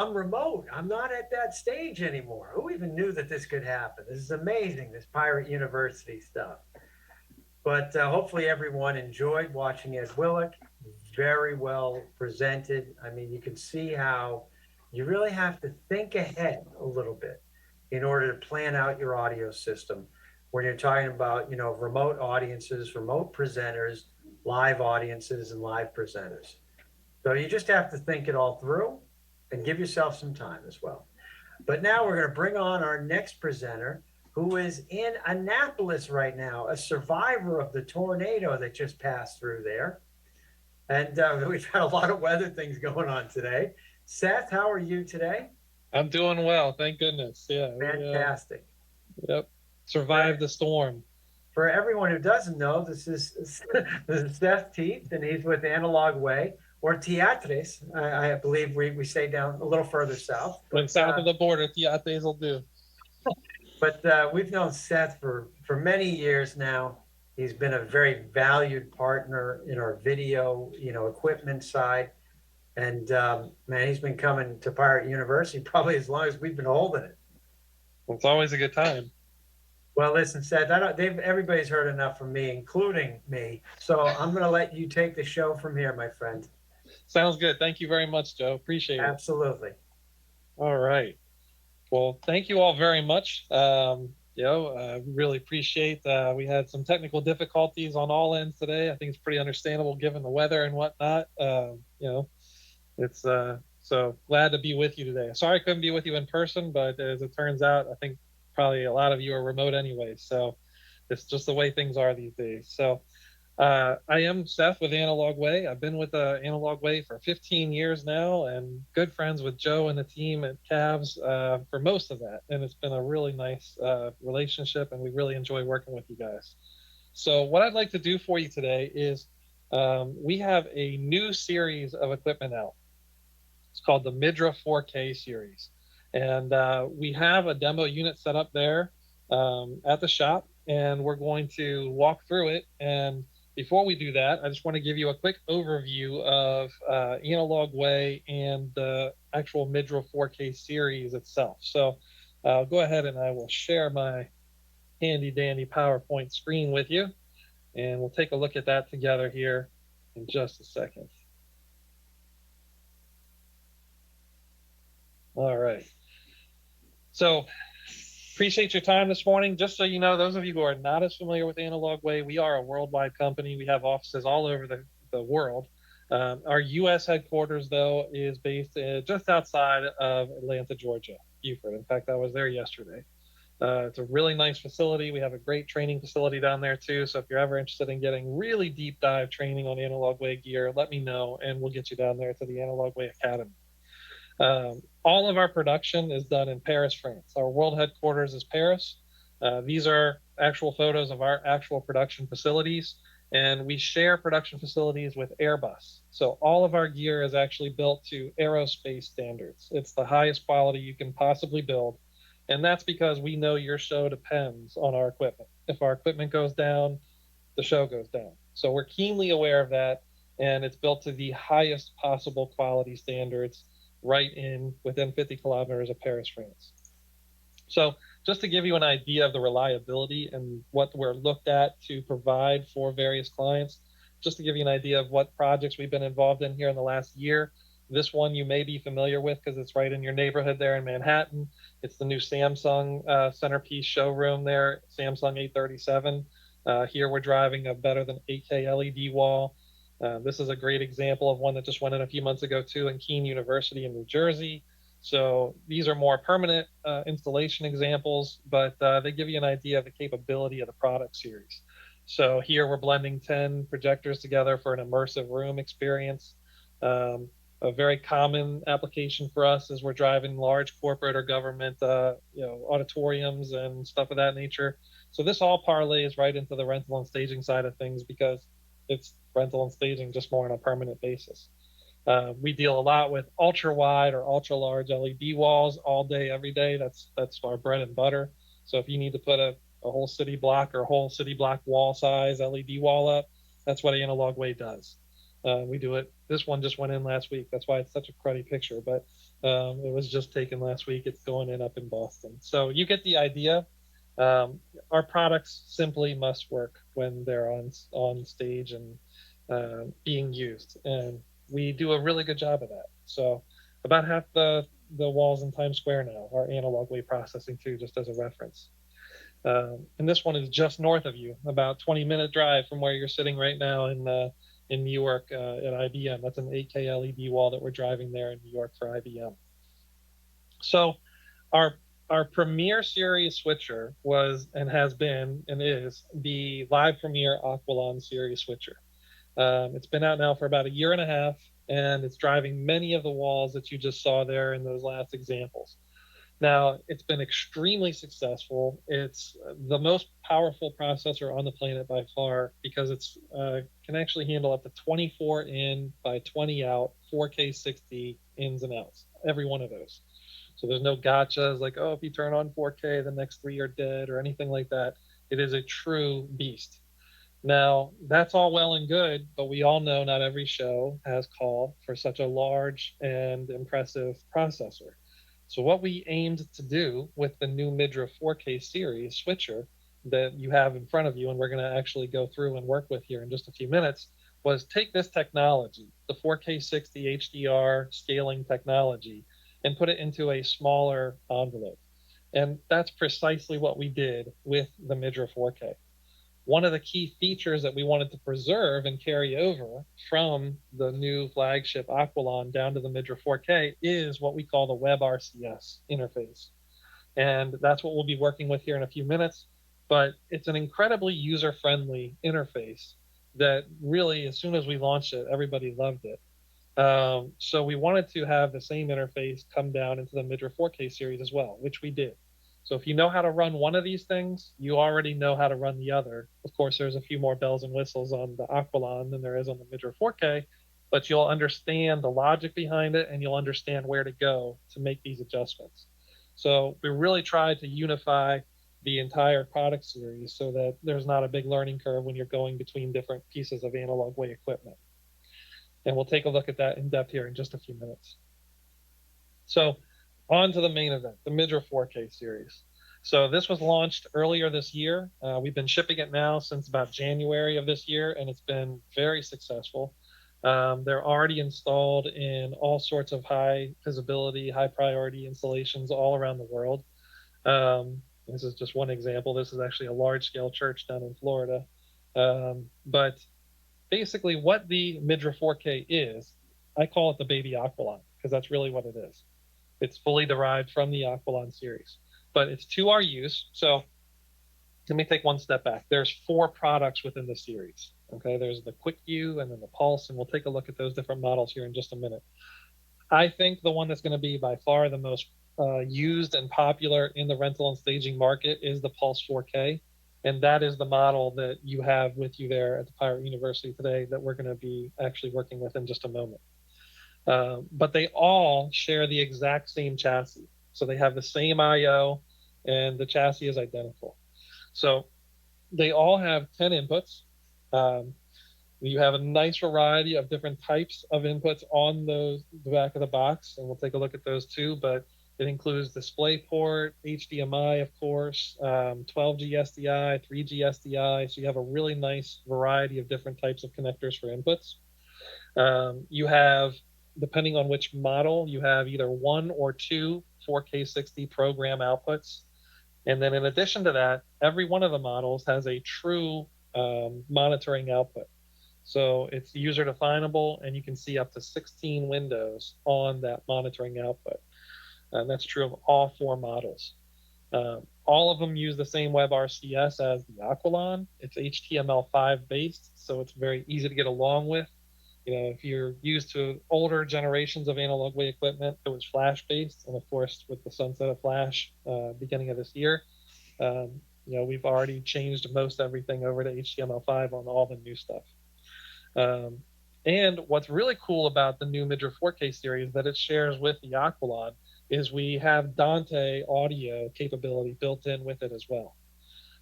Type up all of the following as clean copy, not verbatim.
I'm remote. I'm not at that stage anymore. Who even knew that this could happen? This is amazing, this Pirate University stuff. But hopefully everyone enjoyed watching Ed Willick. Very well presented. I mean, you can see how you really have to think ahead a little bit in order to plan out your audio system when you're talking about, remote audiences, remote presenters, live audiences, and live presenters. So you just have to think it all through and give yourself some time as well. But now we're going to bring on our next presenter, who is in Annapolis right now, a survivor of the tornado that just passed through there. And we've had a lot of weather things going on today. Seth, how are you today? I'm doing well, thank goodness. Yeah, Fantastic. yep, survived the storm. For everyone who doesn't know, this is this is Seth Teeth, and he's with Analog Way or Teatres. I believe we say down a little further south. When south of the border, Tiates will do. But we've known Seth for many years now. He's been a very valued partner in our video, equipment side. And man, he's been coming to Pirate University probably as long as we've been holding it. It's always a good time. Well, listen, Seth, everybody's heard enough from me, including me. So I'm going to let you take the show from here, my friend. Sounds good. Thank you very much, Joe. Appreciate it. Absolutely. All right. Well, thank you all very much. Really appreciate we had some technical difficulties on all ends today. I think it's pretty understandable given the weather and whatnot. It's so glad to be with you today. Sorry I couldn't be with you in person, but as it turns out, I think probably a lot of you are remote anyway. So it's just the way things are these days. So I am Seth with Analog Way. I've been with Analog Way for 15 years now and good friends with Joe and the team at Cavs for most of that. And it's been a really nice relationship, and we really enjoy working with you guys. So what I'd like to do for you today is we have a new series of equipment out. It's called the Midra 4K series. And we have a demo unit set up there at the shop, and we're going to walk through it. And before we do that, I just want to give you a quick overview of Analog Way and the actual Midra 4K series itself. So I'll go ahead and I will share my handy dandy PowerPoint screen with you, and we'll take a look at that together here in just a second. All right. So appreciate your time this morning. Just so you know, those of you who are not as familiar with Analog Way, we are a worldwide company. We have offices all over the world. Our U.S. headquarters, though, is based just outside of Atlanta, Georgia, Beaufort. In fact, I was there yesterday. It's a really nice facility. We have a great training facility down there, too. So if you're ever interested in getting really deep dive training on Analog Way gear, let me know, and we'll get you down there to the Analog Way Academy. All of our production is done in Paris, France. Our world headquarters is Paris. These are actual photos of our actual production facilities, and we share production facilities with Airbus. So all of our gear is actually built to aerospace standards. It's the highest quality you can possibly build, and that's because we know your show depends on our equipment. If our equipment goes down, the show goes down. So we're keenly aware of that, and it's built to the highest possible quality standards right within 50 kilometers of Paris, France. So just to give you an idea of the reliability and what we're looked at to provide for various clients, just to give you an idea of what projects we've been involved in here in the last year. This one you may be familiar with because it's right in your neighborhood there in Manhattan. It's the new Samsung Centerpiece showroom there, Samsung 837. Here we're driving a better than 8K LED wall. This is a great example of one that just went in a few months ago too in Keene University in New Jersey. So these are more permanent installation examples, but they give you an idea of the capability of the product series. So here we're blending 10 projectors together for an immersive room experience. A very common application for us is we're driving large corporate or government auditoriums and stuff of that nature. So this all parlays right into the rental and staging side of things because it's rental and staging just more on a permanent basis. We deal a lot with ultra wide or ultra large LED walls all day, every day. That's our bread and butter. So if you need to put a whole city block or a whole city block wall size LED wall up, that's what Analog Way does. We do it. This one just went in last week. That's why it's such a cruddy picture. But It was just taken last week. It's going in up in Boston. So you get the idea. Um, our products simply must work when they're on stage and being used, and we do a really good job of that. So about half the walls in Times Square now are analog wave processing too, just as a reference. And this one is just north of you, about 20-minute drive from where you're sitting right now in New York at IBM. That's an 8K LED wall that we're driving there in New York for IBM. So our our premier series switcher was and has been and is the live premier Aquilon series switcher. It's been out now for about a year and a half, and it's driving many of the walls that you just saw there in those last examples. Now, it's been extremely successful. It's the most powerful processor on the planet by far because it's can actually handle up to 24 in by 20 out, 4K 60 ins and outs, every one of those. So there's no gotchas like, oh, if you turn on 4K, the next three are dead or anything like that. It is a true beast. Now, that's all well and good, but we all know not every show has call for such a large and impressive processor. So, what we aimed to do with the new Midra 4K series switcher that you have in front of you, and we're going to actually go through and work with here in just a few minutes, was take this technology, the 4K 60 HDR scaling technology, and put it into a smaller envelope. And that's precisely what we did with the Midra 4K. One of the key features that we wanted to preserve and carry over from the new flagship Aquilon down to the Midra 4K is what we call the WebRCS interface. And that's what we'll be working with here in a few minutes. But it's an incredibly user friendly interface that really, as soon as we launched it, everybody loved it. So we wanted to have the same interface come down into the Midra 4K series as well, which we did. So if you know how to run one of these things, you already know how to run the other. Of course, there's a few more bells and whistles on the Aquilon than there is on the Midra 4K, but you'll understand the logic behind it and you'll understand where to go to make these adjustments. So we really tried to unify the entire product series so that there's not a big learning curve when you're going between different pieces of analog way equipment. And we'll take a look at that in depth here in just a few minutes. So on to the main event, the Midra 4K series. So this was launched earlier this year. We've been shipping it now since about January of this year, and it's been very successful. They're already installed in all sorts of high visibility, high priority installations all around the world. This is just one example. This is actually a large scale church down in Florida. But basically what the Midra 4K is, I call it the baby Aquilon because that's really what it is. It's fully derived from the Aquilon series, but it's to our use. So let me take one step back. There's 4 products within the series. Okay, there's the Quick View and then the Pulse, and we'll take a look at those different models here in just a minute. I think the one that's going to be by far the most used and popular in the rental and staging market is the Pulse 4K. And that is the model that you have with you there at the Pirate University today that we're going to be actually working with in just a moment. But they all share the exact same chassis. So they have the same I/O and the chassis is identical. So they all have 10 inputs. You have a nice variety of different types of inputs on the back of the box, and we'll take a look at those too. But it includes DisplayPort, HDMI, of course, 12G SDI, 3G SDI. So you have a really nice variety of different types of connectors for inputs. You have, depending on which model, you have either 1 or 2 4K 60 program outputs. And then in addition to that, every one of the models has a true monitoring output. So it's user definable, and you can see up to 16 windows on that monitoring output. And that's true of all 4 models. All of them use the same WebRCS as the Aquilon. It's HTML5 based, so it's very easy to get along with. You know, if you're used to older generations of analog way equipment, it was Flash based, and of course, with the sunset of Flash beginning of this year, we've already changed most everything over to HTML5 on all the new stuff. And what's really cool about the new Midra 4K series that it shares with the Aquilon is we have Dante audio capability built in with it as well.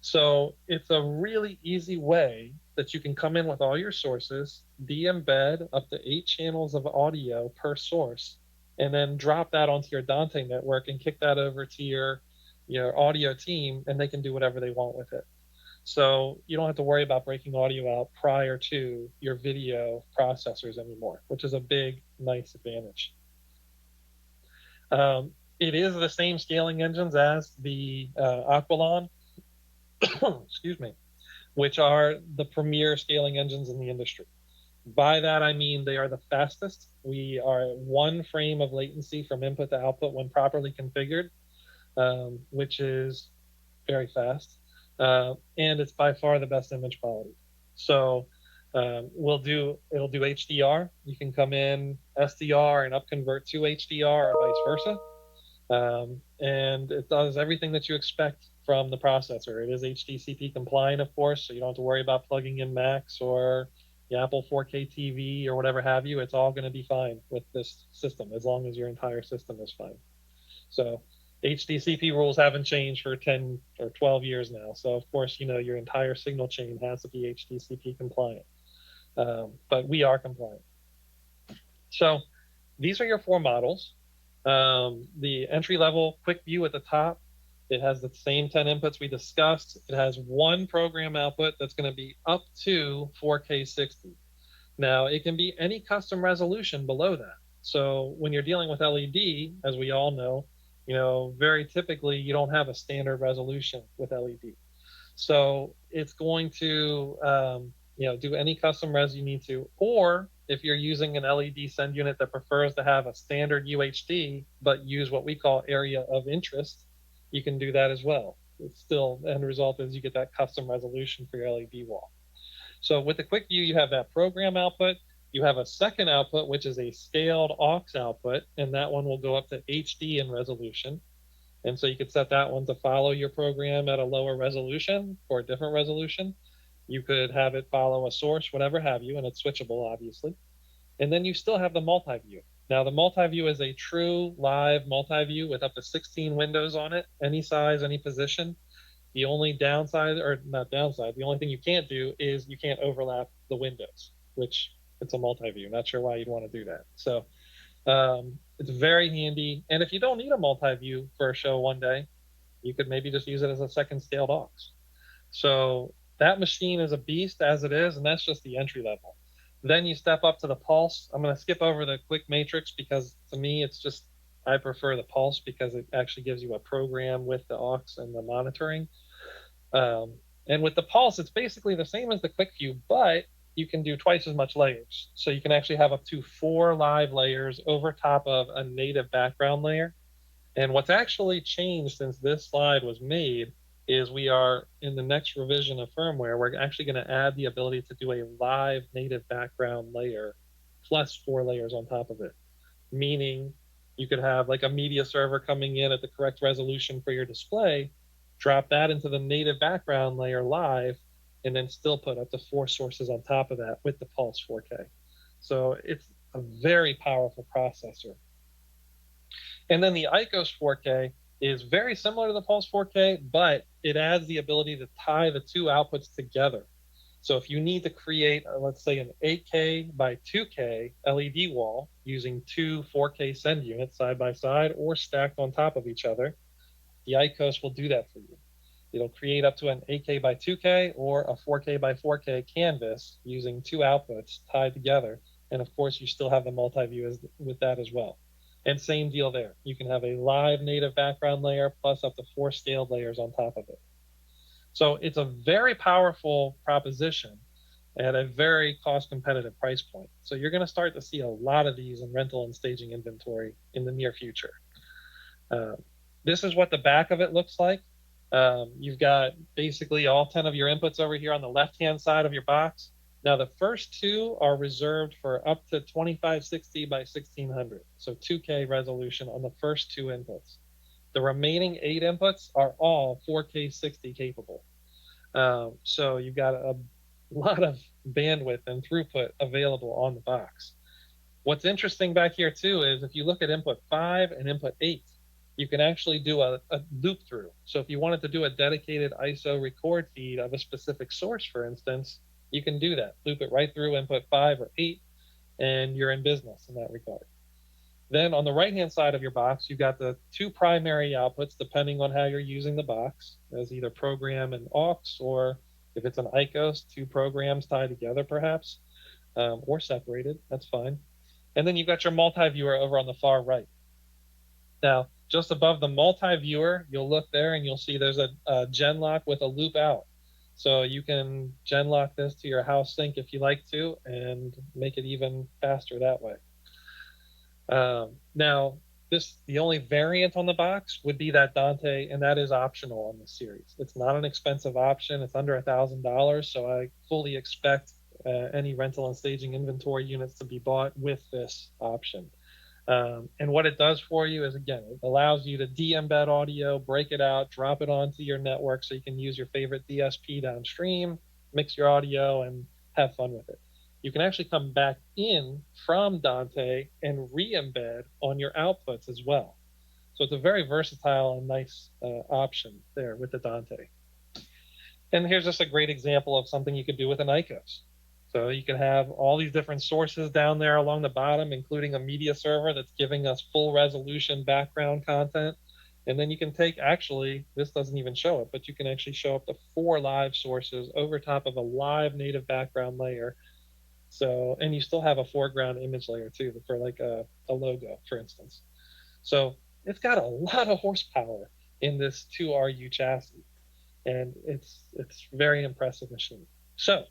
So it's a really easy way that you can come in with all your sources, de-embed up to 8 channels of audio per source, and then drop that onto your Dante network and kick that over to your audio team, and they can do whatever they want with it. So you don't have to worry about breaking audio out prior to your video processors anymore, which is a big, nice advantage. It is the same scaling engines as the Aquilon, excuse me, which are the premier scaling engines in the industry. By that, I mean they are the fastest. We are at 1 frame of latency from input to output when properly configured, which is very fast. And it's by far the best image quality. So it'll do HDR. You can come in SDR and upconvert to HDR or vice versa. And it does everything that you expect from the processor. It is HDCP compliant, of course, so you don't have to worry about plugging in Macs or the Apple 4K TV or whatever have you. It's all going to be fine with this system as long as your entire system is fine. So HDCP rules haven't changed for 10 or 12 years now. So of course, your entire signal chain has to be HDCP compliant. But we are compliant. So these are your 4 models. The entry level quick view at the top, it has the same 10 inputs we discussed. It has 1 program output that's going to be up to 4K 60. Now, it can be any custom resolution below that. So when you're dealing with LED, as we all know, very typically you don't have a standard resolution with LED. So it's going to do any custom res you need to, or if you're using an LED send unit that prefers to have a standard UHD but use what we call area of interest, you can do that as well. It's still, the end result is you get that custom resolution for your LED wall. So with the quick view, you have that program output. You have a second output, which is a scaled aux output, and that one will go up to HD in resolution. And so you could set that one to follow your program at a lower resolution or a different resolution. You could have it follow a source, whatever have you, and it's switchable, obviously. And then you still have the multi-view. Now, the multi-view is a true live multi-view with up to 16 windows on it, any size, any position. The only downside, or not downside, the only thing you can't do is you can't overlap the windows, which it's a multi-view. Not sure why you'd want to do that. So it's very handy. And if you don't need a multi-view for a show one day, you could maybe just use it as a second scaled aux. So that machine is a beast as it is, and that's just the entry level. Then you step up to the Pulse. I'm going to skip over the quick matrix because to me, it's just, I prefer the Pulse because it actually gives you a program with the aux and the monitoring. And with the Pulse, it's basically the same as the quick view, but you can do twice as much layers. So you can actually have up to 4 live layers over top of a native background layer. And what's actually changed since this slide was made is we are in the next revision of firmware, we're actually going to add the ability to do a live native background layer plus 4 layers on top of it. Meaning you could have like a media server coming in at the correct resolution for your display, drop that into the native background layer live, and then still put up to 4 sources on top of that with the Pulse 4K. So it's a very powerful processor. And then the ICOS 4K is very similar to the Pulse 4K, but it adds the ability to tie the 2 outputs together. So if you need to create, let's say, an 8K by 2K LED wall using 2 4K send units side by side or stacked on top of each other, the ICOS will do that for you. It'll create up to an 8K by 2K or a 4K by 4K canvas using 2 outputs tied together. And of course, you still have the multi-view with that as well. And same deal there. You can have a live native background layer plus up to 4 scaled layers on top of it. So it's a very powerful proposition at a very cost competitive price point. So you're going to start to see a lot of these in rental and staging inventory in the near future. This is what the back of it looks like. You've got basically all 10 of your inputs over here on the left-hand side of your box. Now, the first 2 are reserved for up to 2560 by 1600, so 2K resolution on the first 2 inputs. The remaining 8 inputs are all 4K 60 capable. So you've got a lot of bandwidth and throughput available on the box. What's interesting back here, too, is if you look at input 5 and input 8, you can actually do a loop through. So if you wanted to do a dedicated ISO record feed of a specific source, for instance, you can do that. Loop it right through input 5 or 8, and you're in business in that regard. Then on the right-hand side of your box, you've got the two primary outputs, depending on how you're using the box, as either program and aux, or if it's an ICOS, two programs tied together perhaps, or separated, that's fine. And then you've got your multi-viewer over on the far right. Now, just above the multi-viewer, you'll look there and you'll see there's a gen lock with a loop out. So you can gen lock this to your house sync if you like to, and make it even faster that way. Now, the only variant on the box would be that Dante, and that is optional on this series. It's not an expensive option. It's under $1,000, so I fully expect any rental and staging inventory units to be bought with this option. And what it does for you is, again, it allows you to de-embed audio, break it out, drop it onto your network so you can use your favorite DSP downstream, mix your audio, and have fun with it. You can actually come back in from Dante and re-embed on your outputs as well. So it's a very versatile and nice option there with the Dante. And here's just a great example of something you could do with an ICOS. So you can have all these different sources down there along the bottom, including a media server that's giving us full resolution background content. And then you can take, actually, this doesn't even show it, but you can actually show up to 4 live sources over top of a live native background layer. So, and you still have a foreground image layer too, for like a logo, for instance. So it's got a lot of horsepower in this 2RU chassis, and it's very impressive machine. So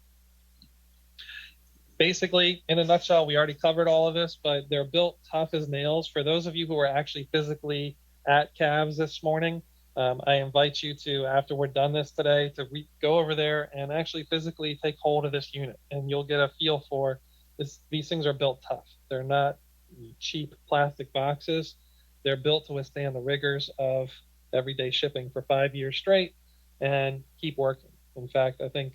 basically, in a nutshell, we already covered all of this, but they're built tough as nails. For those of you who are actually physically at Cavs this morning, I invite you to, after we're done this today, to go over there and actually physically take hold of this unit, and you'll get a feel for this. These things are built tough. They're not cheap plastic boxes. They're built to withstand the rigors of everyday shipping for 5 years straight and keep working. In fact, I think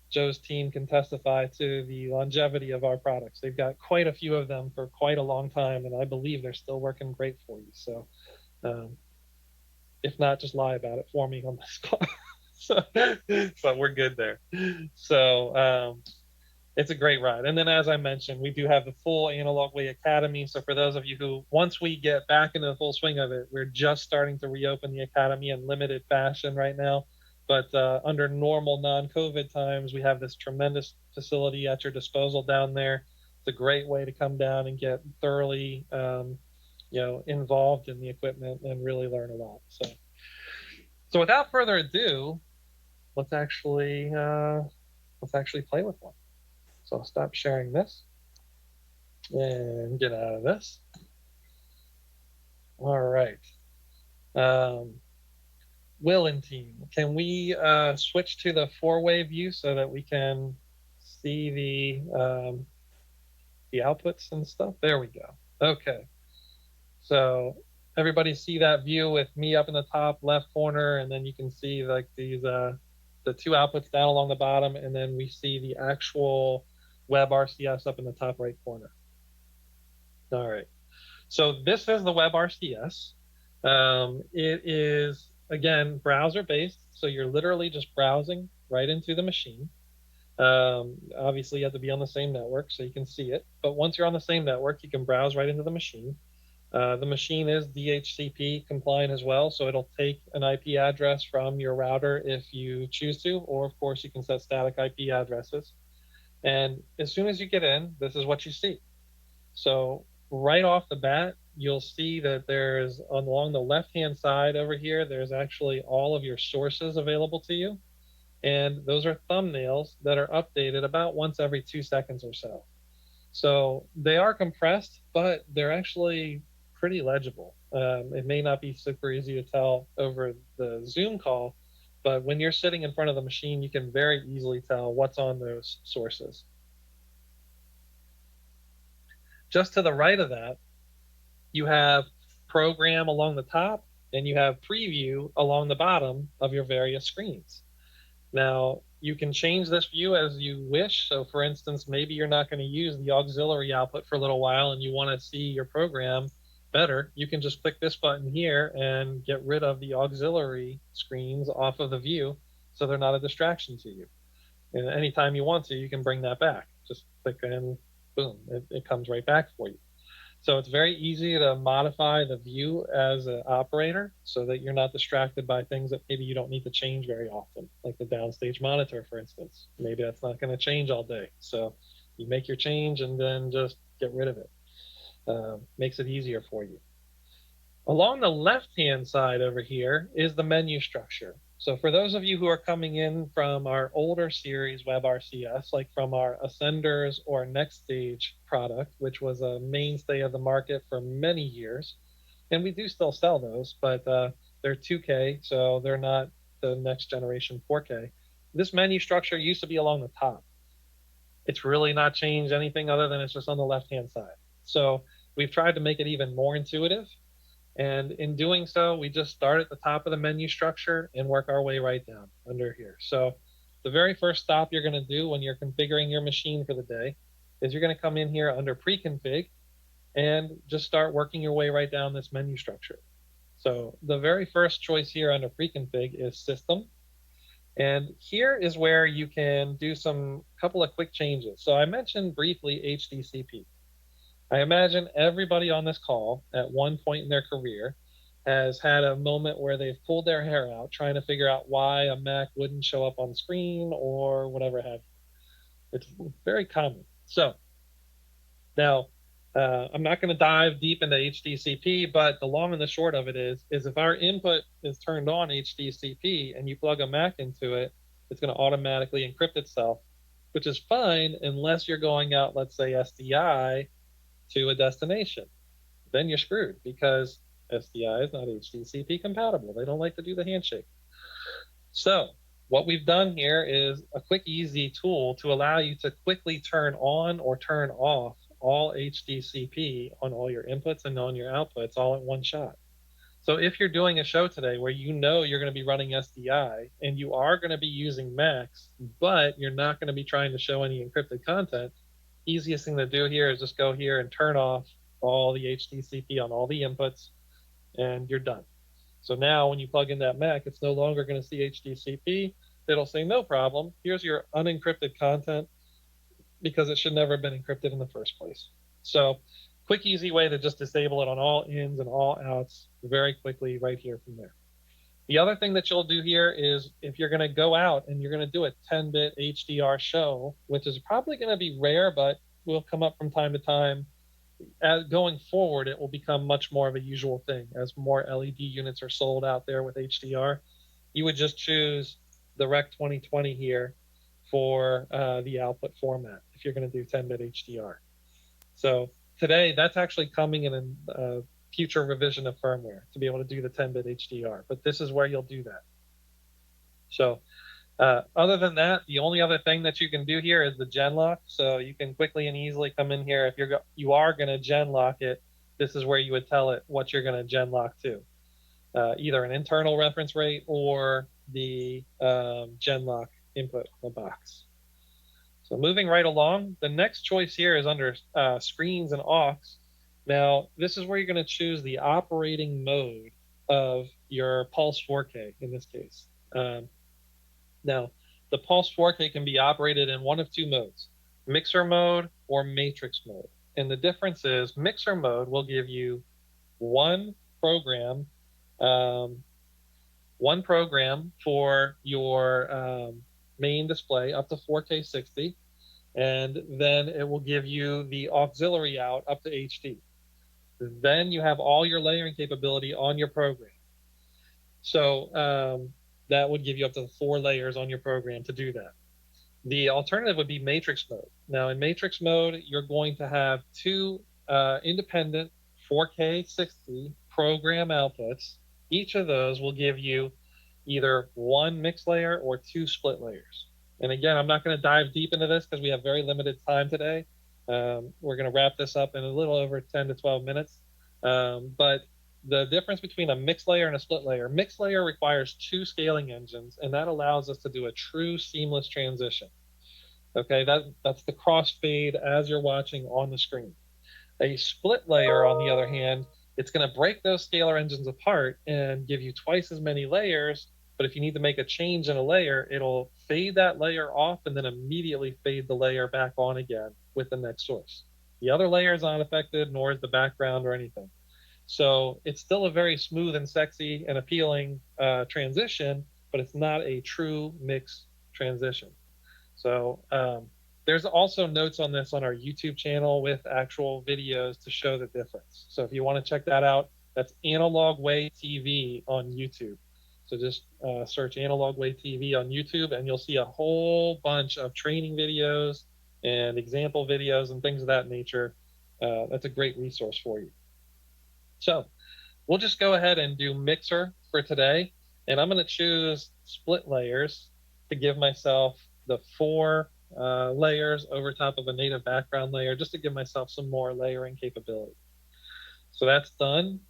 Joe's team can testify to the longevity of our products. They've got quite a few of them for quite a long time, and I believe they're still working great for you. So if not, just lie about it for me on the spot. so we're good there. So it's a great ride. And then, as I mentioned, we do have the full Analog Way Academy. So for those of you who, once we get back into the full swing of it, we're just starting to reopen the Academy in limited fashion right now. But under normal non-COVID times, we have this tremendous facility at your disposal down there. It's a great way to come down and get thoroughly involved in the equipment and really learn a lot. So without further ado, let's actually play with one. So I'll stop sharing this and get out of this. All right. Will and team, can we switch to the 4-way view so that we can see the outputs and stuff? There we go. Okay. So everybody see that view with me up in the top left corner, and then you can see like these the 2 outputs down along the bottom, and then we see the actual web RCS up in the top right corner. All right. So this is the web RCS. It is, again, browser based. So you're literally just browsing right into the machine. Obviously you have to be on the same network so you can see it. But once you're on the same network, you can browse right into the machine. The machine is DHCP compliant as well, so it'll take an IP address from your router if you choose to, or of course you can set static IP addresses. And as soon as you get in, this is what you see. So right off the bat, you'll see that there's, along the left-hand side over here, there's actually all of your sources available to you. And those are thumbnails that are updated about once every 2 seconds or so. So they are compressed, but they're actually pretty legible. It may not be super easy to tell over the Zoom call, but when you're sitting in front of the machine, you can very easily tell what's on those sources. Just to the right of that, you have program along the top, and you have preview along the bottom of your various screens. Now, you can change this view as you wish. So for instance, maybe you're not going to use the auxiliary output for a little while and you want to see your program better. You can just click this button here and get rid of the auxiliary screens off of the view so they're not a distraction to you. And anytime you want to, you can bring that back. Just click and boom, it comes right back for you. So it's very easy to modify the view as an operator so that you're not distracted by things that maybe you don't need to change very often, like the downstage monitor, for instance. Maybe that's not going to change all day. So you make your change and then just get rid of it. Makes it easier for you. Along the left-hand side over here is the menu structure. So for those of you who are coming in from our older series, WebRCS, like from our Ascenders or Next Stage product, which was a mainstay of the market for many years, and we do still sell those, but they're 2K, so they're not the next generation 4K. This menu structure used to be along the top. It's really not changed anything other than it's just on the left-hand side. So we've tried to make it even more intuitive. And in doing so, we just start at the top of the menu structure and work our way right down under here. So the very first stop you're going to do when you're configuring your machine for the day is you're going to come in here under pre-config and just start working your way right down this menu structure. So the very first choice here under pre-config is system. And here is where you can do some couple of quick changes. So I mentioned briefly HDCP. I imagine everybody on this call at one point in their career has had a moment where they've pulled their hair out trying to figure out why a Mac wouldn't show up on screen or whatever have you. It's very common. So now I'm not going to dive deep into HDCP, but the long and the short of it is if our input is turned on HDCP and you plug a Mac into it, it's going to automatically encrypt itself, which is fine unless you're going out, let's say SDI to a destination. Then you're screwed because SDI is not HDCP compatible. They don't like to do the handshake. So what we've done here is a quick, easy tool to allow you to quickly turn on or turn off all HDCP on all your inputs and on your outputs all at one shot. So if you're doing a show today where you know you're going to be running SDI and you are going to be using Macs, but you're not going to be trying to show any encrypted content, easiest thing to do here is just go here and turn off all the HDCP on all the inputs, and you're done. So now when you plug in that Mac, it's no longer going to see HDCP. It'll say, no problem. Here's your unencrypted content because it should never have been encrypted in the first place. So quick, easy way to just disable it on all ins and all outs very quickly right here from there. The other thing that you'll do here is if you're going to go out and you're going to do a 10-bit HDR show, which is probably going to be rare, but will come up from time to time. As going forward, it will become much more of a usual thing as more LED units are sold out there with HDR. You would just choose the Rec 2020 here for the output format if you're going to do 10-bit HDR. So today, that's actually coming in a future revision of firmware to be able to do the 10-bit HDR, but this is where you'll do that. So other than that, the only other thing that you can do here is the gen lock. So you can quickly and easily come in here. If you are going to gen lock it, this is where you would tell it what you're going to gen lock to, either an internal reference rate or the gen lock input on the box. So moving right along, the next choice here is under screens and aux. Now, this is where you're going to choose the operating mode of your Pulse 4K in this case. Now, the Pulse 4K can be operated in one of two modes, mixer mode or matrix mode. And the difference is mixer mode will give you one program for your main display up to 4K 60, and then it will give you the auxiliary out up to HD. Then you have all your layering capability on your program. So that would give you up to 4 layers on your program to do that. The alternative would be matrix mode. Now in matrix mode, you're going to have 2 independent 4K 60 program outputs. Each of those will give you either 1 mix layer or 2 split layers. And again, I'm not going to dive deep into this because we have very limited time today. We're going to wrap this up in a little over 10 to 12 minutes. But the difference between a mix layer and a split layer requires 2 scaling engines, and that allows us to do a true seamless transition. Okay, that's the crossfade as you're watching on the screen. A split layer, on the other hand, it's going to break those scalar engines apart and give you twice as many layers. But if you need to make a change in a layer, it'll fade that layer off and then immediately fade the layer back on again with the next source. The other layer is not affected, nor is the background or anything. So it's still a very smooth and sexy and appealing transition, but it's not a true mix transition. So there's also notes on this on our YouTube channel with actual videos to show the difference. So if you want to check that out, that's Analog Way TV on YouTube. So just search Analog Way TV on YouTube, and you'll see a whole bunch of training videos and example videos and things of that nature. That's a great resource for you. So we'll just go ahead and do mixer for today. And I'm going to choose split layers to give myself the 4 layers over top of a native background layer, just to give myself some more layering capability. So that's done.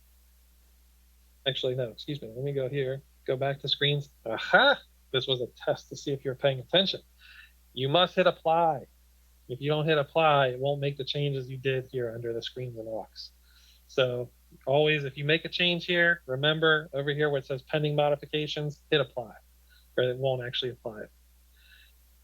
Actually, no, excuse me. Let me go here, go back to screens. Aha! This was a test to see if you're paying attention. You must hit apply. If you don't hit apply, it won't make the changes you did here under the screens and locks. So always, if you make a change here, remember over here where it says pending modifications, hit apply, or it won't actually apply.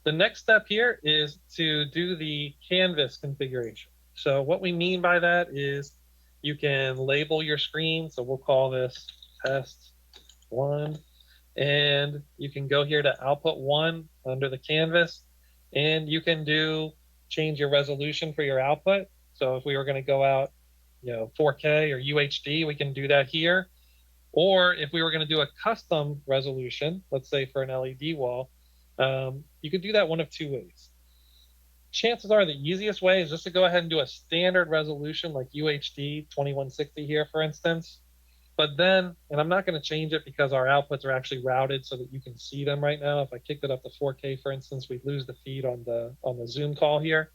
The next step here is to do the canvas configuration. So what we mean by that is you can label your screen. So we'll call this test 1. And you can go here to output 1 under the canvas, and you can change your resolution for your output. So if we were going to go out 4K or UHD, we can do that here. Or if we were going to do a custom resolution, let's say for an LED wall, you could do that one of 2 ways. Chances are the easiest way is just to go ahead and do a standard resolution like UHD 2160 here, for instance. But then, and I'm not going to change it because our outputs are actually routed so that you can see them right now. If I kicked it up to 4K, for instance, we'd lose the feed on the Zoom call here.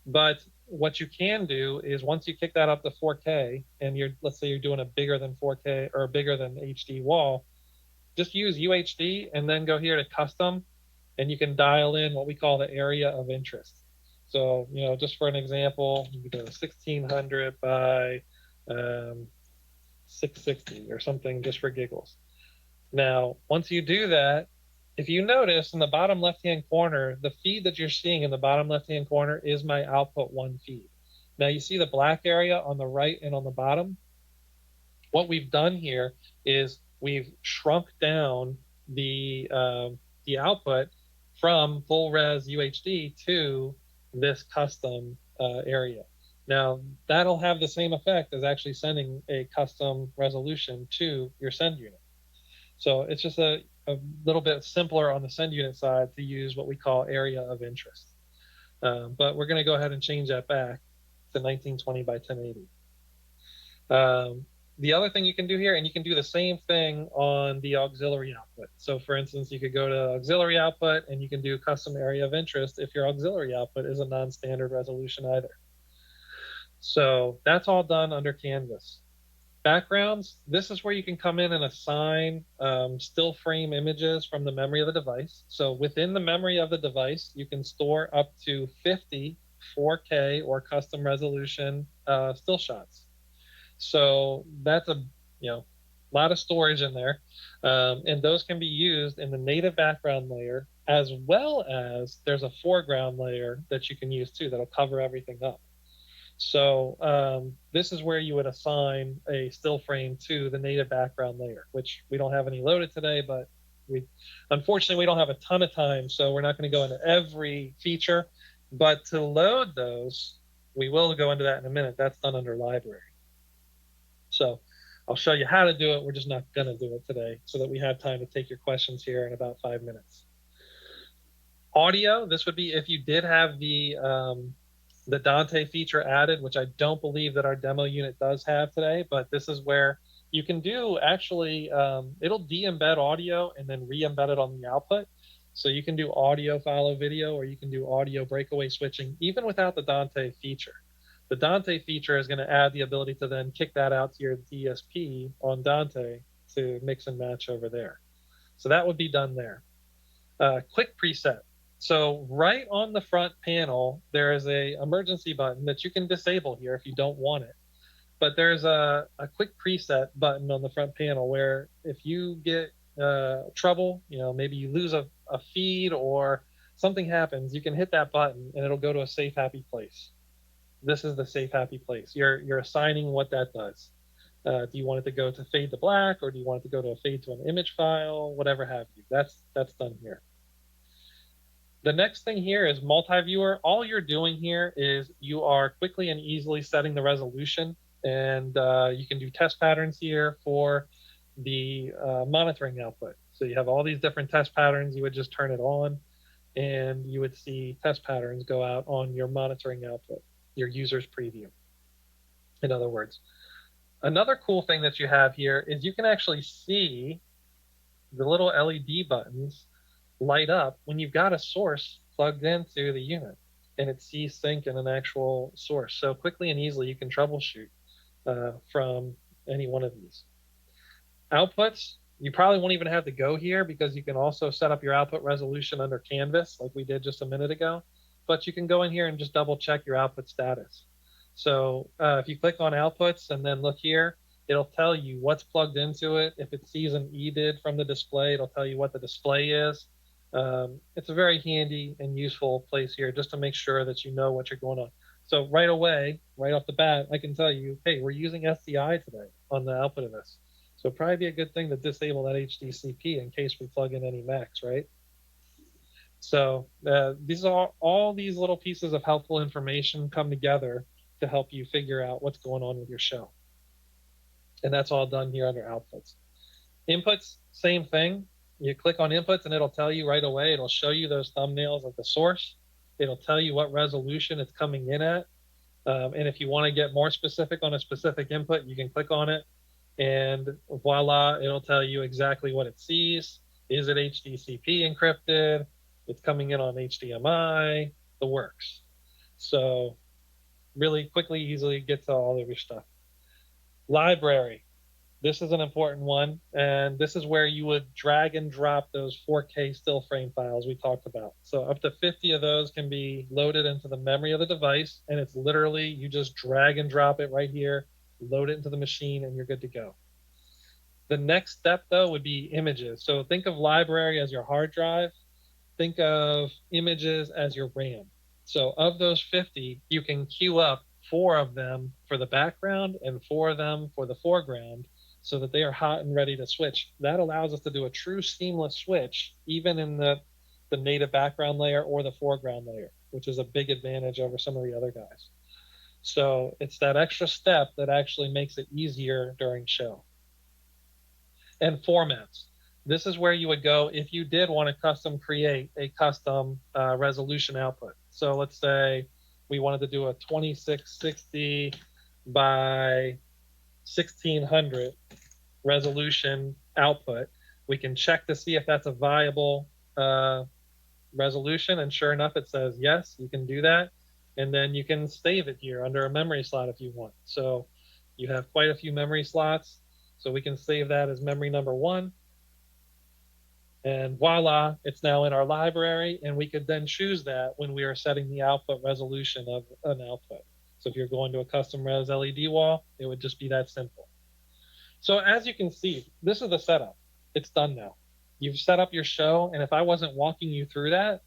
But what you can do is once you kick that up to 4K and let's say you're doing a bigger than 4K or a bigger than HD wall, just use UHD and then go here to custom, and you can dial in what we call the area of interest. So, just for an example, you can go 1600 by 660 or something just for giggles. Now, once you do that, if you notice in the bottom left-hand corner, the feed that you're seeing in the bottom left-hand corner is my output 1 feed. Now you see the black area on the right and on the bottom. What we've done here is we've shrunk down the output from full res UHD to this custom area. Now that'll have the same effect as actually sending a custom resolution to your send unit. So it's just a little bit simpler on the send unit side to use what we call area of interest. But we're going to go ahead and change that back to 1920 by 1080. The other thing you can do here, and you can do the same thing on the auxiliary output. So for instance, you could go to auxiliary output and you can do custom area of interest if your auxiliary output is a non-standard resolution either. So that's all done under Canvas. Backgrounds, this is where you can come in and assign still frame images from the memory of the device. So within the memory of the device, you can store up to 50 4K or custom resolution still shots. So that's a lot of storage in there, and those can be used in the native background layer, as well as there's a foreground layer that you can use too that'll cover everything up. So this is where you would assign a still frame to the native background layer, which we don't have any loaded today, but unfortunately we don't have a ton of time, so we're not going to go into every feature. But to load those, we will go into that in a minute. That's done under library. So I'll show you how to do it. We're just not going to do it today so that we have time to take your questions here in about 5 minutes. Audio, this would be if you did have the Dante feature added, which I don't believe that our demo unit does have today, but this is where you can do actually, it'll de-embed audio and then re-embed it on the output. So you can do audio follow video, or you can do audio breakaway switching, even without the Dante feature. The Dante feature is going to add the ability to then kick that out to your DSP on Dante to mix and match over there. So that would be done there. Quick preset. So right on the front panel, there is a emergency button that you can disable here if you don't want it. But there's a quick preset button on the front panel where if you get trouble, maybe you lose a feed or something happens, you can hit that button and it'll go to a safe, happy place. this is the safe, happy place. You're assigning what that does. Do you want it to go to fade to black, or do you want it to go to a fade to an image file, whatever have you. That's done here. The next thing here is multi-viewer. All you're doing here is you are quickly and easily setting the resolution, and you can do test patterns here for the monitoring output. So you have all these different test patterns. You would just turn it on, and you would see test patterns go out on your monitoring output, your user's preview, in other words. Another cool thing that you have here is you can actually see the little LED buttons light up when you've got a source plugged into the unit and it sees sync in an actual source. So quickly and easily you can troubleshoot from any one of these. Outputs, you probably won't even have to go here because you can also set up your output resolution under Canvas like we did just a minute ago, but you can go in here and just double check your output status. So if you click on outputs and then look here, it'll tell you what's plugged into it. If it sees an EDID from the display, it'll tell you what the display is. It's a very handy and useful place here just to make sure that you know what you're going on. So right away, right off the bat, I can tell you, hey, we're using SDI today on the output of this. So it'd probably be a good thing to disable that HDCP in case we plug in any Macs, right? So these are all these little pieces of helpful information come together to help you figure out what's going on with your show. And that's all done here under outputs. Inputs, same thing. You click on inputs and it'll tell you right away, it'll show you those thumbnails of the source. It'll tell you what resolution it's coming in at. And if you want to get more specific on a specific input, you can click on it and voila, it'll tell you exactly what it sees. Is it HDCP encrypted? It's coming in on HDMI, the works. So really quickly, easily get to all of your stuff. Library. This is an important one, and this is where you would drag and drop those 4K still frame files we talked about. So up to 50 of those can be loaded into the memory of the device, and it's literally, you just drag and drop it right here, load it into the machine, and you're good to go. The next step, though, would be images. So think of library as your hard drive. Think of images as your RAM. So of those 50, you can queue up 4 of them for the background and 4 of them for the foreground so that they are hot and ready to switch. That allows us to do a true seamless switch, even in the native background layer or the foreground layer, which is a big advantage over some of the other guys. So it's that extra step that actually makes it easier during show. And formats. This is where you would go if you did want to custom create a custom resolution output. So let's say we wanted to do a 2660 by 1600 resolution output. We can check to see if that's a viable resolution, and sure enough, it says yes, you can do that. And then you can save it here under a memory slot if you want. So you have quite a few memory slots. So we can save that as memory number 1. And voila, it's now in our library, and we could then choose that when we are setting the output resolution of an output. So if you're going to a custom res LED wall, it would just be that simple. So as you can see, this is the setup. It's done now. You've set up your show, and if I wasn't walking you through that,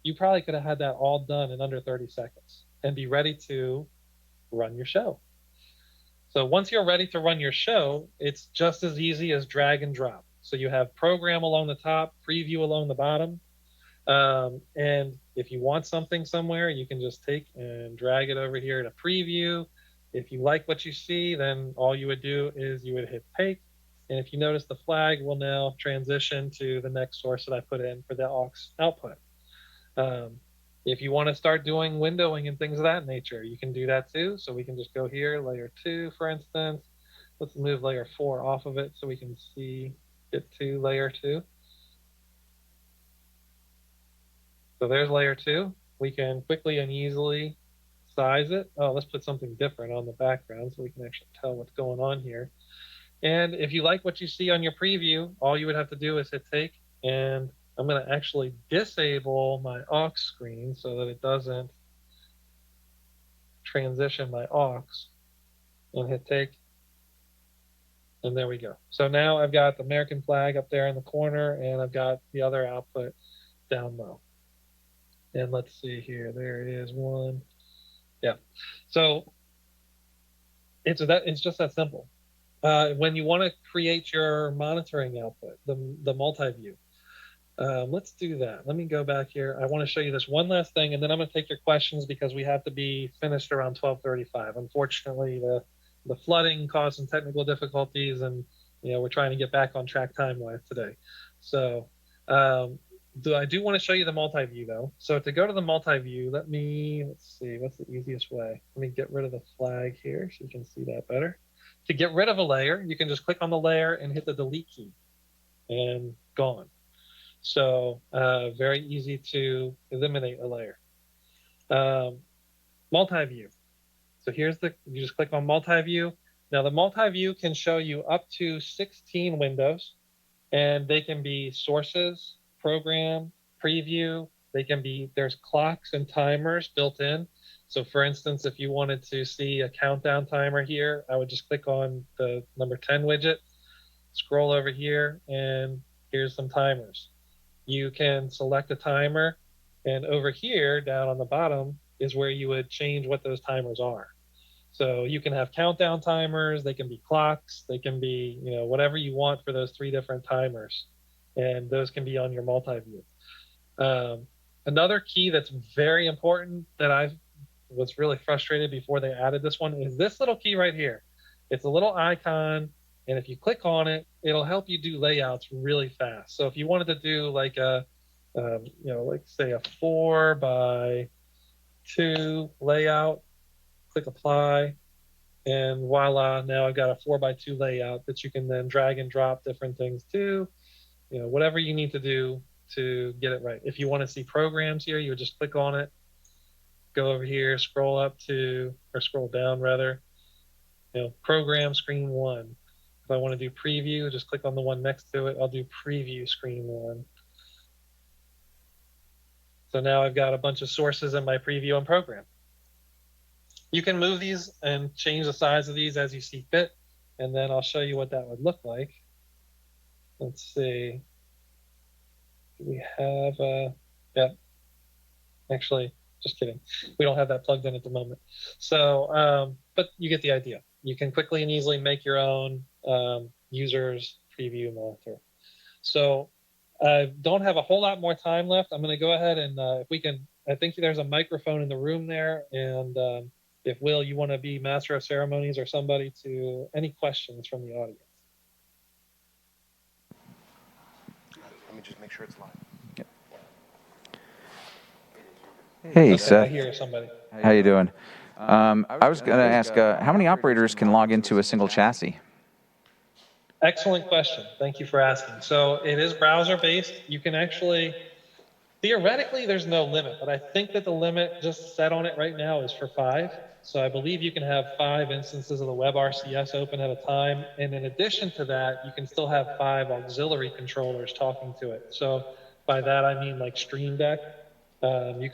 you probably could have had that all done in under 30 seconds and be ready to run your show. So once you're ready to run your show, it's just as easy as drag and drop. So you have program along the top, preview along the bottom. And if you want something somewhere, you can just take and drag it over here to preview. If you like what you see, then all you would do is you would hit take. And if you notice, the flag will now transition to the next source that I put in for the aux output. If you want to start doing windowing and things of that nature, you can do that too. So we can just go here, layer 2, for instance. Let's move layer 4 off of it so we can see it to layer 2. So there's layer 2. We can quickly and easily size it. Oh, let's put something different on the background so we can actually tell what's going on here. And if you like what you see on your preview, all you would have to do is hit take, and I'm going to actually disable my aux screen so that it doesn't transition my aux, and hit take. And there we go. So now I've got the American flag up there in the corner, and I've got the other output down low. And let's see here. There it is, 1. Yeah. So it's just that simple. When you want to create your monitoring output, the multi-view, let's do that. Let me go back here. I want to show you this one last thing, and then I'm going to take your questions because we have to be finished around 12:35. Unfortunately, the flooding caused some technical difficulties, and we're trying to get back on track time-wise today. So I do want to show you the multi-view though. So to go to the multi-view, let's see, what's the easiest way? Let me get rid of the flag here so you can see that better. To get rid of a layer, you can just click on the layer and hit the delete key, and gone. So very easy to eliminate a layer. Multi-view. So you just click on multi-view. Now the multi-view can show you up to 16 windows, and they can be sources, program, preview. There's clocks and timers built in. So for instance, if you wanted to see a countdown timer here, I would just click on the number 10 widget, scroll over here, and here's some timers. You can select a timer, and over here down on the bottom is where you would change what those timers are. So you can have countdown timers, they can be clocks, they can be whatever you want for those 3 different timers, and those can be on your multi-view. Another key that's very important that I was really frustrated before they added this one is this little key right here. It's a little icon, and if you click on it, it'll help you do layouts really fast. So if you wanted to do like like say a 4:2 layout, click apply, and voila, now I've got a 4:2 layout that you can then drag and drop different things to, whatever you need to do to get it right. If you want to see programs here, you would just click on it, go over here, scroll down rather, program screen 1. If I want to do preview, just click on the one next to it. I'll do preview screen 1. So now I've got a bunch of sources in my preview and program. You can move these and change the size of these as you see fit, and then I'll show you what that would look like. Let's see. Do we have yeah. Actually, just kidding. We don't have that plugged in at the moment. So, but you get the idea. You can quickly and easily make your own users preview monitor. So I don't have a whole lot more time left. I'm going to go ahead and if we can, I think there's a microphone in the room there. And if Will, you want to be master of ceremonies or somebody to any questions from the audience. Let me just make sure it's live. Yep. Hey, okay, Seth. I hear somebody. How you doing? I was going to ask, how many operators can log into a single chassis? Excellent question. Thank you for asking. So it is browser based. You can actually, theoretically, there's no limit, but I think that the limit just set on it right now is for 5. So I believe you can have 5 instances of the WebRCS open at a time. And in addition to that, you can still have 5 auxiliary controllers talking to it. So by that, I mean like Stream Deck. We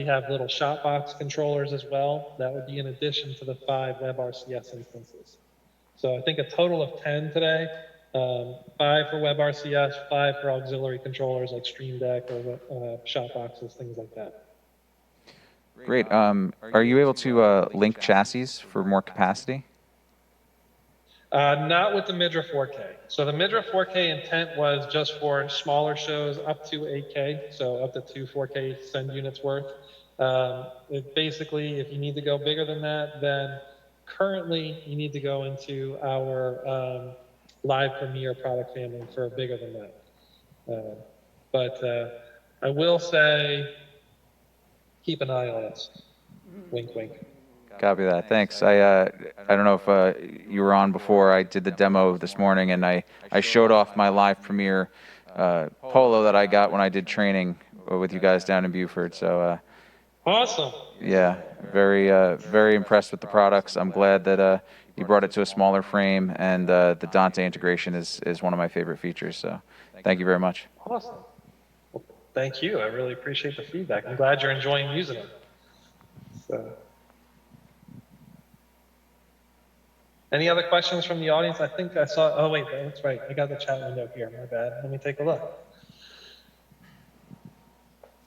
have little Shopbox controllers as well. That would be in addition to the 5 WebRCS instances. So I think a total of 10 today, 5 for WebRCS, 5 for auxiliary controllers like Stream Deck or Shopboxes, things like that. Great. Are you able to link chassis for more capacity? Not with the Midra 4K. So the Midra 4K intent was just for smaller shows up to 8K, so up to 2 4K send units worth. Basically, if you need to go bigger than that, then currently you need to go into our live Premiere product family for bigger than that. But I will say, keep an eye on us. Wink, wink. Copy that. Thanks. I don't know if you were on before. I did the demo this morning, and I showed off my live Premiere polo that I got when I did training with you guys down in Buford. So awesome. Yeah, very impressed with the products. I'm glad that you brought it to a smaller frame, and the Dante integration is one of my favorite features. So thank you very much. Awesome. Well, thank you. I really appreciate the feedback. I'm glad you're enjoying using it. So, any other questions from the audience? I think I saw, oh wait, that's right. I got the chat window here, my bad. Let me take a look.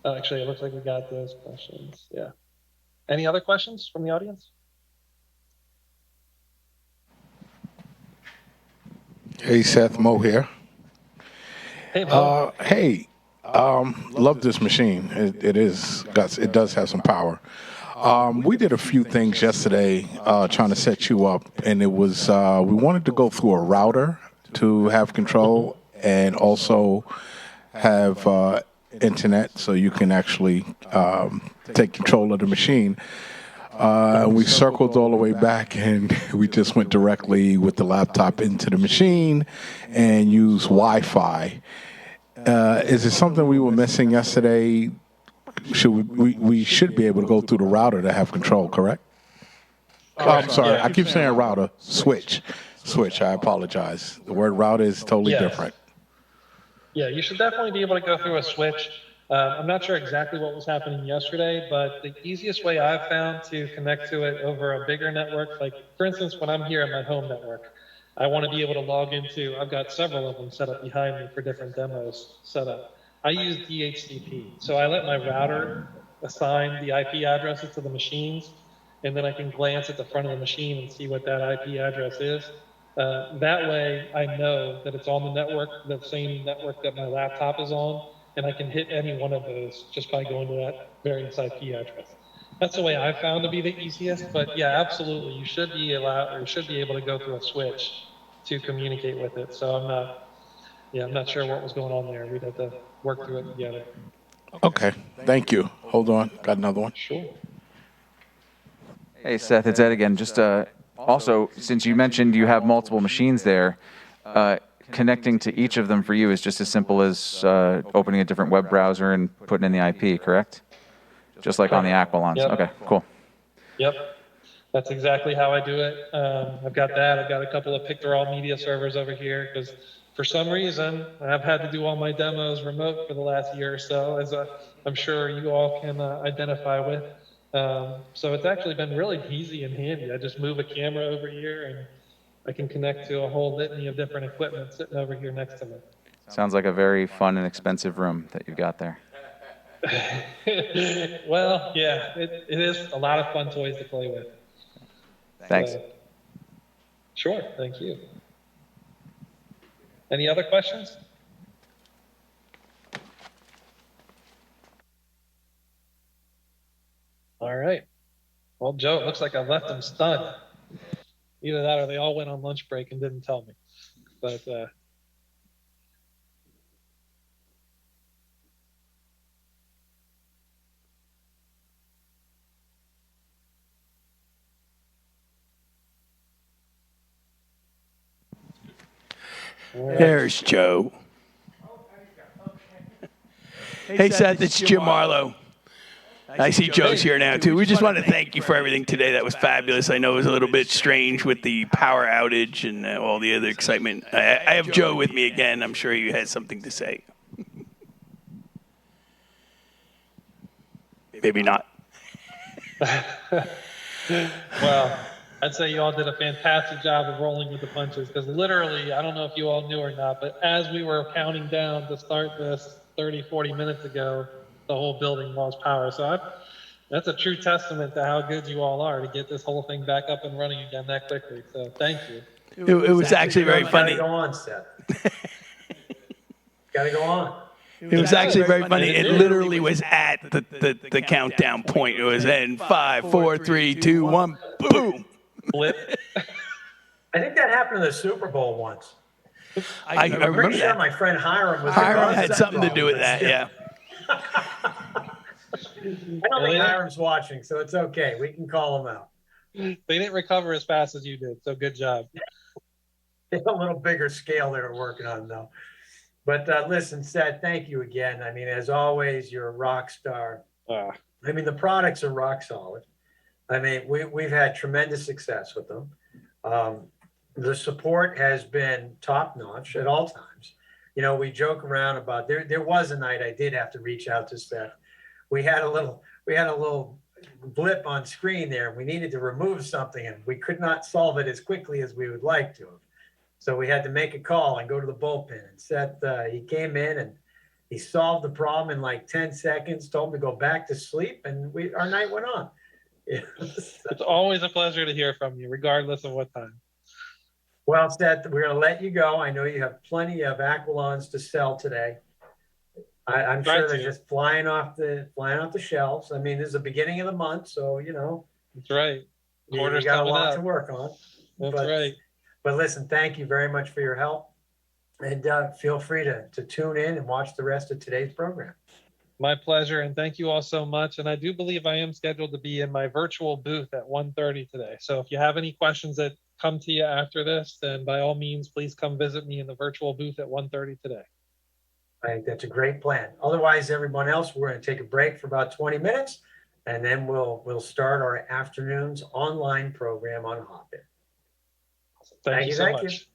Oh, actually, it looks like we got those questions, yeah. Any other questions from the audience? Hey, Seth, Mo here. Hey, Mo. Hey, love this machine. It does have some power. We did a few things yesterday trying to set you up, and it was we wanted to go through a router to have control and also have internet so you can actually take control of the machine. We circled all the way back, and we just went directly with the laptop into the machine and used Wi-Fi. Is it something we were missing yesterday? We should be able to go through the router to have control, correct? Oh, I'm sorry. Yeah. I keep saying router. Switch. I apologize. The word router is totally Yes. different. Yeah, you should definitely be able to go through a switch. I'm not sure exactly what was happening yesterday, but the easiest way I've found to connect to it over a bigger network, like for instance, when I'm here at my home network, I want to be able to log into, I've got several of them set up behind me for different demos set up. I use DHCP. So I let my router assign the IP addresses to the machines, and then I can glance at the front of the machine and see what that IP address is. That way, I know that it's on the network, the same network that my laptop is on, and I can hit any one of those just by going to that various IP address. That's the way I found to be the easiest. But yeah, absolutely, you should be allowed, or you should be able to go through a switch to communicate with it. So I'm not sure what was going on there. We'd have to work through it together. Okay. Thank you. Hold on. Got another one. Sure. Hey, Seth, it's Ed again. Just also, since you mentioned you have multiple machines there, connecting to each of them for you is just as simple as opening a different web browser and putting in the IP, correct? Just like on the Aquilons. Yep. Okay, cool. Yep. That's exactly how I do it. I've got that. I've got a couple of Pictoral media servers over here because for some reason I've had to do all my demos remote for the last year or so, as I'm sure you all can identify with. So it's actually been really easy and handy. I just move a camera over here and I can connect to a whole litany of different equipment sitting over here next to me. Sounds like a very fun and expensive room that you've got there. Well, yeah, it is a lot of fun toys to play with. Thanks. Sure, thank you. Any other questions? All right. Well, Joe, it looks like I left them stunned. Either that or they all went on lunch break and didn't tell me. But There's Joe. Hey, Seth, it's Jim Marlowe. I see Joe's here now, too. We just want to thank you for everything today. That was fabulous. I know it was a little bit strange with the power outage and all the other excitement. I have Joe with me again. I'm sure he has something to say. Maybe not. well, I'd say you all did a fantastic job of rolling with the punches because literally, I don't know if you all knew or not, but as we were counting down to start this 30, 40 minutes ago, the whole building lost power. So that's a true testament to how good you all are to get this whole thing back up and running again that quickly. So thank you. It was actually very funny. Gotta go on, Seth. Gotta go on. It was actually very funny. It literally was at the countdown point. It was in 5, 4, 3, 2, 1, boom. Blip. I think that happened in the Super Bowl once. I I'm remember pretty sure that. my friend Hiram was. Hiram had something to do with that, yeah. I don't think Hiram's watching, so it's okay. We can call him out. They didn't recover as fast as you did, so good job. It's a little bigger scale they were working on, though. But listen, Seth, thank you again. I mean, as always, you're a rock star. I mean, the products are rock solid. I mean, we've had tremendous success with them. The support has been top notch at all times. You know, we joke around about there was a night I did have to reach out to Seth. We had a little blip on screen there. We needed to remove something and we could not solve it as quickly as we would like to have. So we had to make a call and go to the bullpen. And Seth, he came in and he solved the problem in like 10 seconds, told him to go back to sleep, and our night went on. It's always a pleasure to hear from you, regardless of what time. Well, Seth, we're going to let you go. I know you have plenty of Aquilons to sell today. I'm Try sure they're to. just flying off the shelves. I mean, this is the beginning of the month, so That's right. you Quarter's got a coming lot up. to work on. That's but, right. But listen, thank you very much for your help, and feel free to tune in and watch the rest of today's program. My pleasure, and thank you all so much. And I do believe I am scheduled to be in my virtual booth at 1:30 today. So if you have any questions that come to you after this, then by all means, please come visit me in the virtual booth at 1:30 today. I think that's a great plan. Otherwise, everyone else, we're going to take a break for about 20 minutes, and then we'll start our afternoon's online program on Hopin. Thank you so Thank you. much.